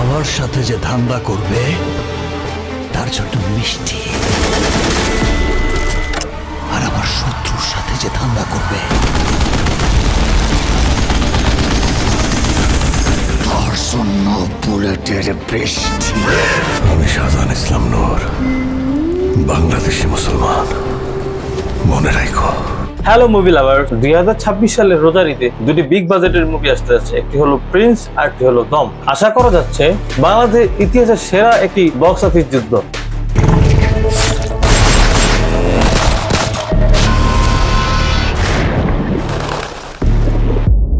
আমার সাথে যে ধান্দা করবে তার জন্য মিষ্টি, আর আমার শত্রুর সাথে যে ধান্দা করবে তার জন্য বুলেটের বৃষ্টি। আমি শাহজাহান ইসলাম নূর, বাংলাদেশি মুসলমান, মনে রাখো। হ্যালো মুভি লাভার, 2026 সালের রোজারিতে দুটি বিগ বাজেটের মুভি আসতে যাচ্ছে। একটি হলো প্রিন্স আর একটি হলো দম। আশা করা যাচ্ছে বাংলাদেশের ইতিহাসের সেরা একটি বক্স অফিস যুদ্ধ।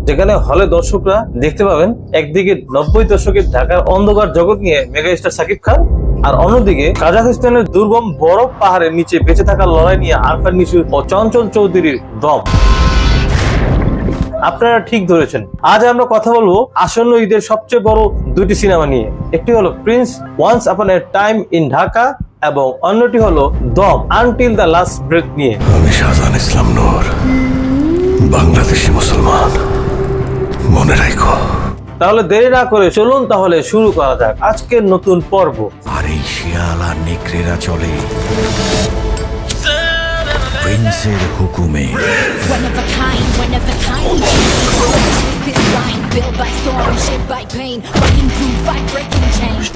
যেখানে হলে দর্শকরা দেখতে পাবেন একদিকে 90 দশকের ঢাকার অন্ধকার জগৎ নিয়ে মেগাস্টার সাকিব খান, আর অন্যদিকে কাজাখস্তানের দুর্গম বরফ পাহাড়ের নিচে বেঁচে থাকার লড়াই নিয়ে আরফান নিশু ও চঞ্চল চৌধুরীর দম। আপনারা ঠিক ধরেছেন, আজ আমরা কথা বলবো আসন্ন ঈদের সবচেয়ে বড় দুটি সিনেমা নিয়ে। একটি হলো Prince once upon A time in Dhaka এবং অন্যটি হলো দম আনটিল দ্য লাস্ট ব্রেথ নিয়ে। আমি শাহজাহান ইসলাম নূর, বাংলাদেশি মুসলমান, মনে রাখো। তাহলে দেরি না করে চলুন তাহলে শুরু করা যাক আজকের নতুন পর্ব। আর এই শিয়াল আর নেকড়েরা চলে প্রিন্সের হুকুমে। One of a kind, one of a kind. This line built by storm, shaped by pain, breaking through, fight, breaking change.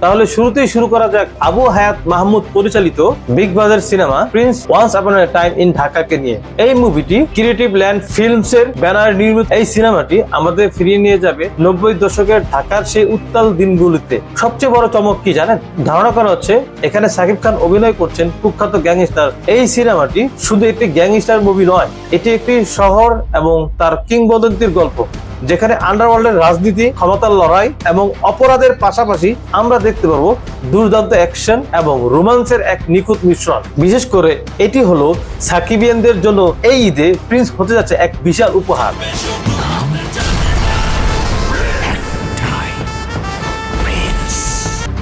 তাহলে শুরুতেই শুরু করা যাক আবু হায়াত মাহমুদ পরিচালিত বিগ বাজার cinema Prince once upon A time in ঢাকাকে নিয়ে। এই মুভিটি ক্রিয়েটিভ ল্যান্ড ফিল্মস এর ব্যানার নির্মিত। এই সিনেমাটি আমাদের ফিরিয়ে নিয়ে যাবে 90 দশকের ঢাকার সেই উত্তাল দিনগুলিতে। সবচেয়ে বড় চমক কি জানেন? ধারণা করা হচ্ছে এখানে সাকিব খান অভিনয় করছেন কুখ্যাত গ্যাংস্টার। এই সিনেমাটি শুধু একটি গ্যাংস্টার মুভি নয়, এটি একটি শহর এবং তার কিংবদন্তির গল্প, যেখানে আন্ডারওয়ার্ল্ডের রাজনীতি, ক্ষমতার লড়াই এবং অপরাধের পাশাপাশি আমরা দেখতে পারবো দুর্দান্ত অ্যাকশন এবং রোমান্সের এক নিখুঁত মিশ্রণ। বিশেষ করে এটি হলো সাকিবিয়ানদের জন্য এই ঈদে প্রিন্স হতে যাচ্ছে এক বিশাল উপহার।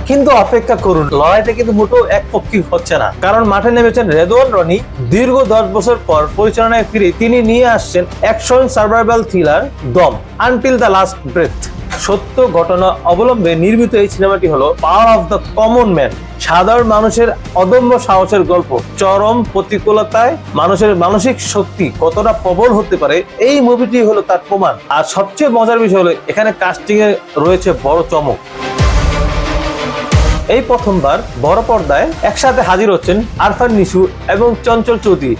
কিন্তু অপেক্ষা করুন, লড়াইটা কিন্তু মোটেও একপক্ষী হচ্ছে না, কারণ মাঠে নেমেছেন রেদওয়ান রনি। দীর্ঘ 10 বছর পর পরিচালনায় ফিরে তিনি নিয়ে আসছেন অ্যাকশন সার্ভাইভাল থ্রিলার দম আনটিল দ্য লাস্ট ব্রেথ। সত্য ঘটনা অবলম্বনে নির্মিত এই সিনেমাটি হলো পাওয়ার অফ দ্য কমন ম্যান, সাধারণ মানুষের অদম্য সাহসের গল্প। চরম প্রতিকূলতায় মানুষের মানসিক শক্তি কতটা প্রবল হতে পারে, এই মুভিটি হলো তার প্রমাণ। আর সবচেয়ে মজার বিষয় হলো এখানে কাস্টিং এ রয়েছে বড় চমক। এই প্রথমবার বড় পর্দায় একসাথে হাজির হচ্ছেন আরফান নিশু এবং চঞ্চল চৌধুরী।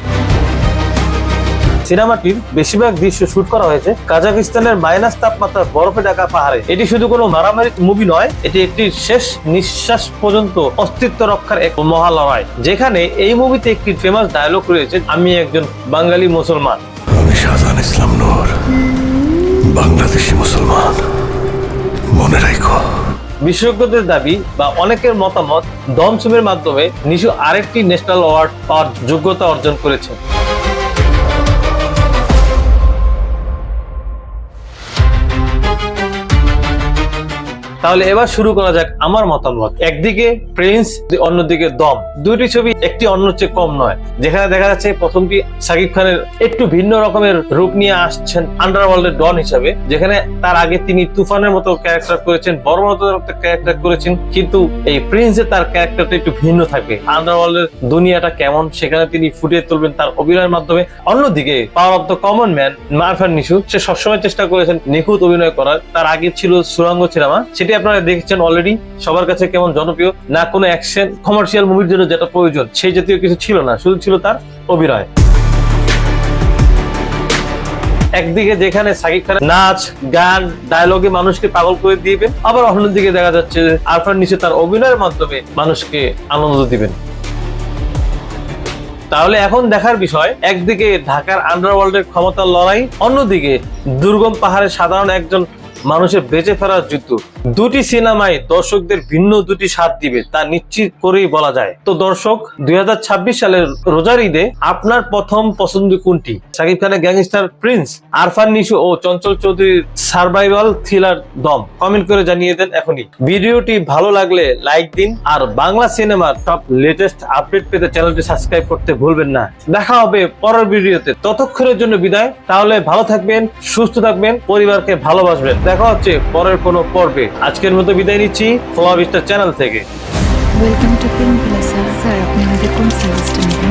সিনেমাটির বেশিরভাগ দৃশ্য শুট করা হয়েছে কাজাখস্তানের মাইনাস তাপমাত্রার বরফে ঢাকা পাহাড়ে। এটি শুধু কোনো মারামারি মুভি নয়, এটি একটি শেষ নিঃশ্বাস পর্যন্ত অস্তিত্ব রক্ষার এক মহা লড়াই, যেখানে এই মুভিতে একটি ফেমাস ডায়লগ রয়েছে, আমি একজন বাঙালি মুসলমান। আমি শাহজাহান ইসলাম নূর, বাংলাদেশি মুসলমান, মনে রাখো। বিশেষজ্ঞদের দাবি বা অনেকের মতামত, দম ছবির মাধ্যমে নিশু আরেকটি ন্যাশনাল অ্যাওয়ার্ড পাওয়ার যোগ্যতা অর্জন করেছে। তাহলে এবার শুরু করা যাক আমার মতামত। একদিকে প্রিন্স, অন্যদিকে দম। দুইটি ছবি একটি অন্য চেয়ে কম নয়। যেখানে দেখা যাচ্ছে প্রথমটি সাকিব খানের একটু ভিন্ন রকমের রূপ নিয়ে আসছেন আন্ডারওয়ার্ল্ডের ডন হিসাবে, যেখানে তার আগে তিনি তুফানের মতো ক্যারেক্টার করেছেন, বড় মতো ক্যারেক্টার করেছেন, কিন্তু এই প্রিন্সে তার ক্যারেক্টারটা একটু ভিন্ন থাকবে। আন্ডারওয়ার্ল্ডের দুনিয়াটা কেমন সেখানে তিনি ফুটিয়ে তুলবেন তার অভিনয়ের মাধ্যমে। অন্যদিকে power of the common man Arfan Nishu, সে সবসময় চেষ্টা করেছেন নিখুঁত অভিনয় করার। তার আগে ছিল সুরাঙ্গ সিনেমা, সেটি আপনারা দেখেছেন অলরেডি, সবার কাছে কেমন জনপ্রিয়। না কোনো অ্যাকশন কমার্শিয়াল মুভির জন্য যেটা প্রয়োজন সেই জাতীয় কিছু ছিল না, শুধু ছিল তার অভিনয়। একদিকে যেখানে সাকিব খানের নাচ, গান, ডায়লগে মানুষকে পাগল করে দিবেন, আবার অন্যদিকে দেখা যাচ্ছে আরফান নিশু তার অভিনয়ের মাধ্যমে মানুষকে আনন্দ দিবেন। তাহলে এখন দেখার বিষয়, একদিকে ঢাকার আন্ডারওয়ার্ল্ডের ক্ষমতার লড়াই, অন্যদিকে দুর্গম পাহাড়ে সাধারণ একজন মানুষের বেঁচে ফেরার যুদ্ধ। দুটি সিনেমায় দর্শকদের ভিন্ন দুটি স্বাদ দিবে তা নিশ্চিত করেই বলা যায়। তো দর্শক, 2026 সালের রোজার ঈদে আপনার প্রথম পছন্দ কোনটি? শাকিব খানের গ্যাংস্টার প্রিন্স, আরফান নিশো ও চঞ্চল চৌধুরীর সার্ভাইভাল থ্রিলার দম? কমেন্ট করে জানিয়ে দেন এখনই। ভিডিওটি ভালো লাগলে লাইক দিন, আর বাংলা সিনেমার সব লেটেস্ট আপডেট পেতে চ্যানেলটি সাবস্ক্রাইব করতে ভুলবেন না। দেখা হবে পরের ভিডিওতে, ততক্ষণের জন্য বিদায়। তাহলে ভালো থাকবেন, সুস্থ থাকবেন, পরিবারকে ভালোবাসবেন। দেখা হচ্ছে পরের কোনো পর্বে। আজকের মতো বিদায় নিচ্ছি ফ্লাওয়ার স্টার চ্যানেল থেকে। Welcome to pink plaza. Sir, আপনি আমাদের কোন সার্ভিসটা নেবেন?